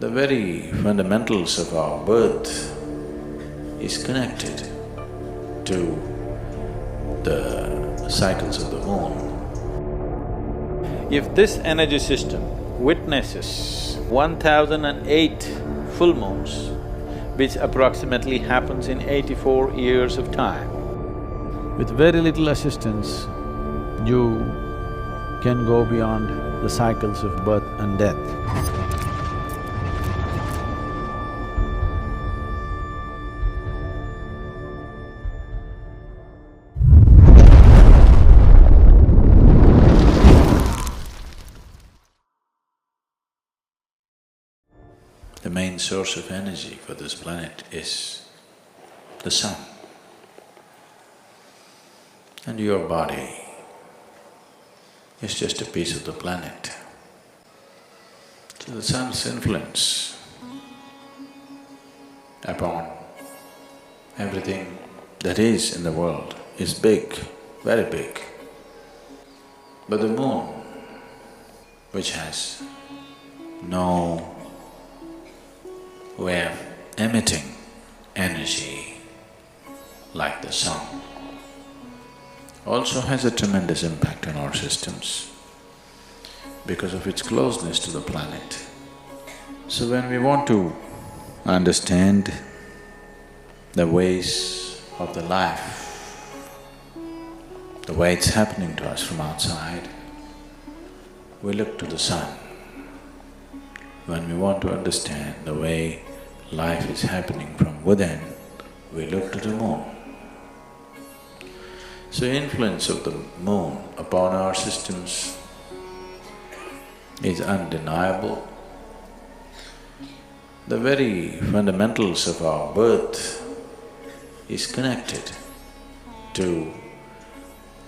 The very fundamentals of our birth is connected to the cycles of the moon. If this energy system witnesses 1008 full moons, which approximately happens in 84 years of time, with very little assistance, you can go beyond the cycles of birth and death. The main source of energy for this planet is the sun. And your body is just a piece of the planet. So the sun's influence upon everything that is in the world is big, very big. But the moon, which has no way of emitting energy like the sun, also has a tremendous impact on our systems because of its closeness to the planet. So when we want to understand the ways of the life, the way it's happening to us from outside, we look to the sun. When we want to understand the way life is happening from within, we look to the moon. So influence of the moon upon our systems is undeniable. The very fundamentals of our birth is connected to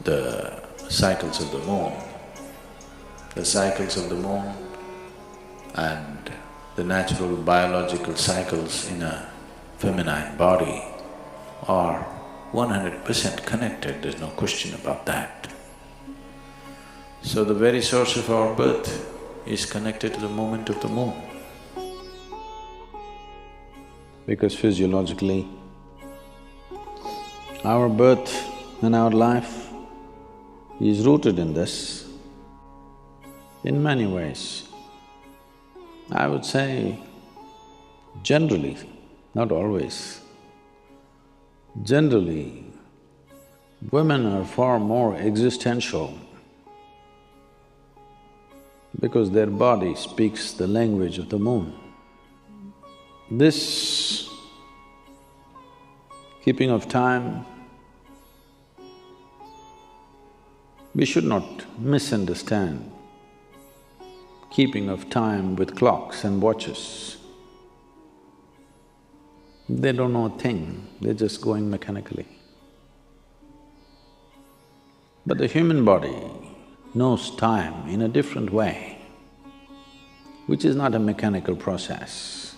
the cycles of the moon. The cycles of the moon and the natural biological cycles in a feminine body are 100% connected, there's no question about that. So the very source of our birth is connected to the movement of the moon. Because physiologically, our birth and our life is rooted in this in many ways. I would say generally, not always, generally, women are far more existential because their body speaks the language of the moon. This keeping of time, we should not misunderstand keeping of time with clocks and watches. They don't know a thing, they're just going mechanically. But the human body knows time in a different way, which is not a mechanical process.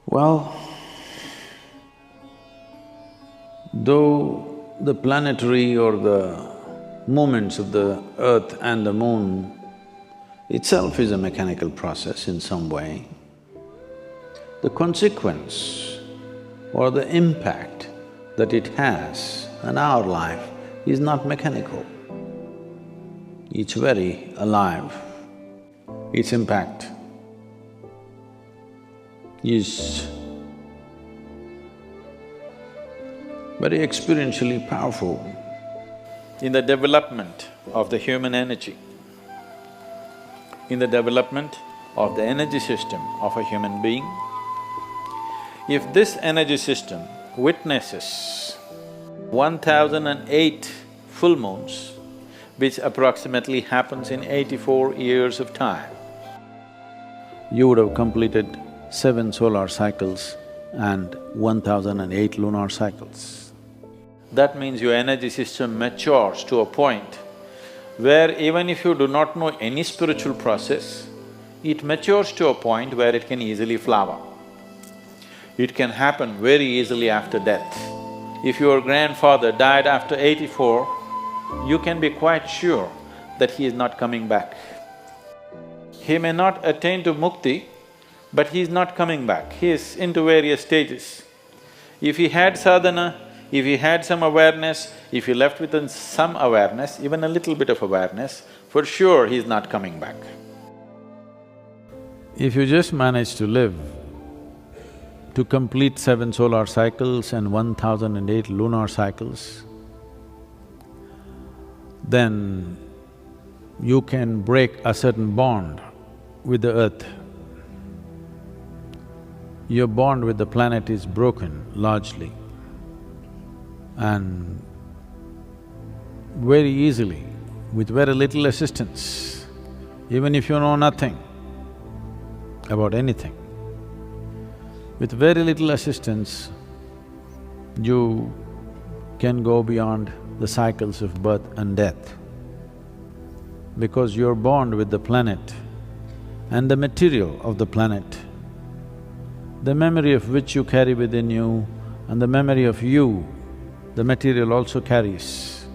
Well, though the planetary or the movements of the earth and the moon itself is a mechanical process in some way, the consequence or the impact that it has on our life is not mechanical. It's very alive. Its impact is very experientially powerful in the development of the human energy, in the development of the energy system of a human being. If this energy system witnesses 1008 full moons, which approximately happens in 84 years of time, you would have completed 7 solar cycles and 1008 lunar cycles. That means your energy system matures to a point where even if you do not know any spiritual process, it matures to a point where it can easily flower. It can happen very easily after death. If your grandfather died after 84, you can be quite sure that he is not coming back. He may not attain to mukti, but he is not coming back, he is into various stages. If he had sadhana, if he had some awareness, if he left with some awareness, even a little bit of awareness, for sure he is not coming back. If you just manage to live to complete 7 solar cycles and 1008 lunar cycles, then you can break a certain bond with the earth. Your bond with the planet is broken largely, and very easily, with very little assistance, even if you know nothing about anything, with very little assistance, you can go beyond the cycles of birth and death. Because your bond with the planet and the material of the planet, the memory of which you carry within you and the memory of you, the material also carries,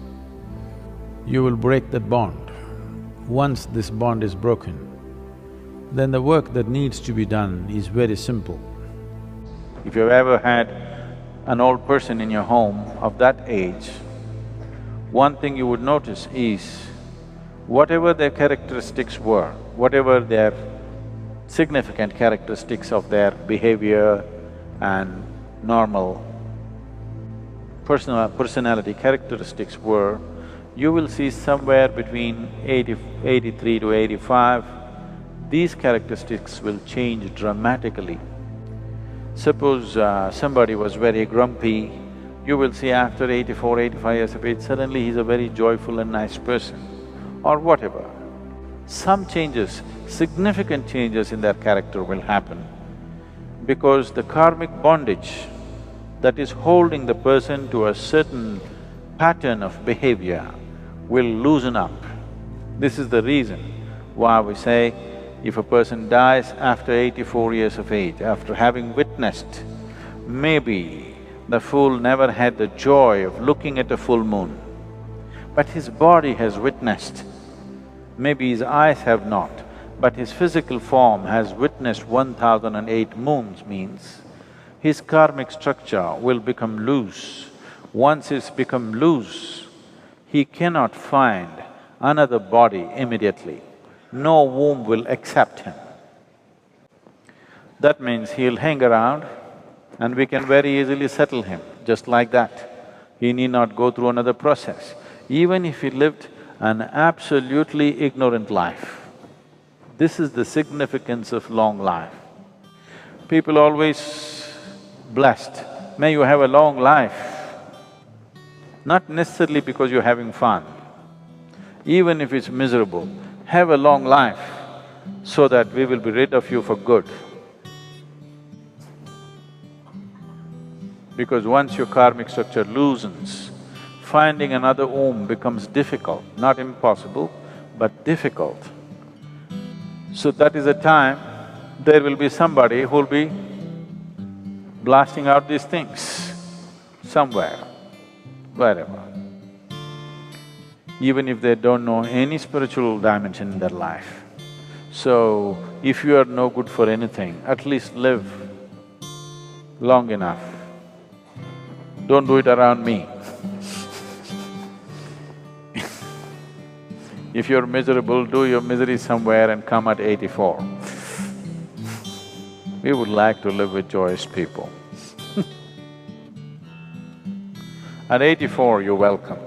you will break that bond. Once this bond is broken, then the work that needs to be done is very simple. If you've ever had an old person in your home of that age, one thing you would notice is whatever their characteristics were, whatever their significant characteristics of their behavior and normal personality characteristics were, you will see somewhere between 83 to 85, these characteristics will change dramatically. Suppose somebody was very grumpy, you will see after 84, 85 years of age, suddenly he's a very joyful and nice person, or whatever. Some changes, significant changes in their character will happen because the karmic bondage that is holding the person to a certain pattern of behavior will loosen up. This is the reason why we say if a person dies after 84 years of age, after having witnessed, maybe the fool never had the joy of looking at a full moon, but his body has witnessed. Maybe his eyes have not, but his physical form has witnessed 1008 moons, means his karmic structure will become loose. Once it's become loose, he cannot find another body immediately. No womb will accept him. That means he'll hang around and we can very easily settle him, just like that. He need not go through another process. Even if he lived an absolutely ignorant life, this is the significance of long life. People always blessed, may you have a long life, not necessarily because you're having fun. Even if it's miserable, have a long life so that we will be rid of you for good. Because once your karmic structure loosens, finding another womb becomes difficult, not impossible, but difficult. So that is a time there will be somebody who'll be blasting out these things somewhere, wherever. Even if they don't know any spiritual dimension in their life. So, if you are no good for anything, at least live long enough. Don't do it around me. If you're miserable, do your misery somewhere and come at 84. We would like to live with joyous people. At 84, you're welcome.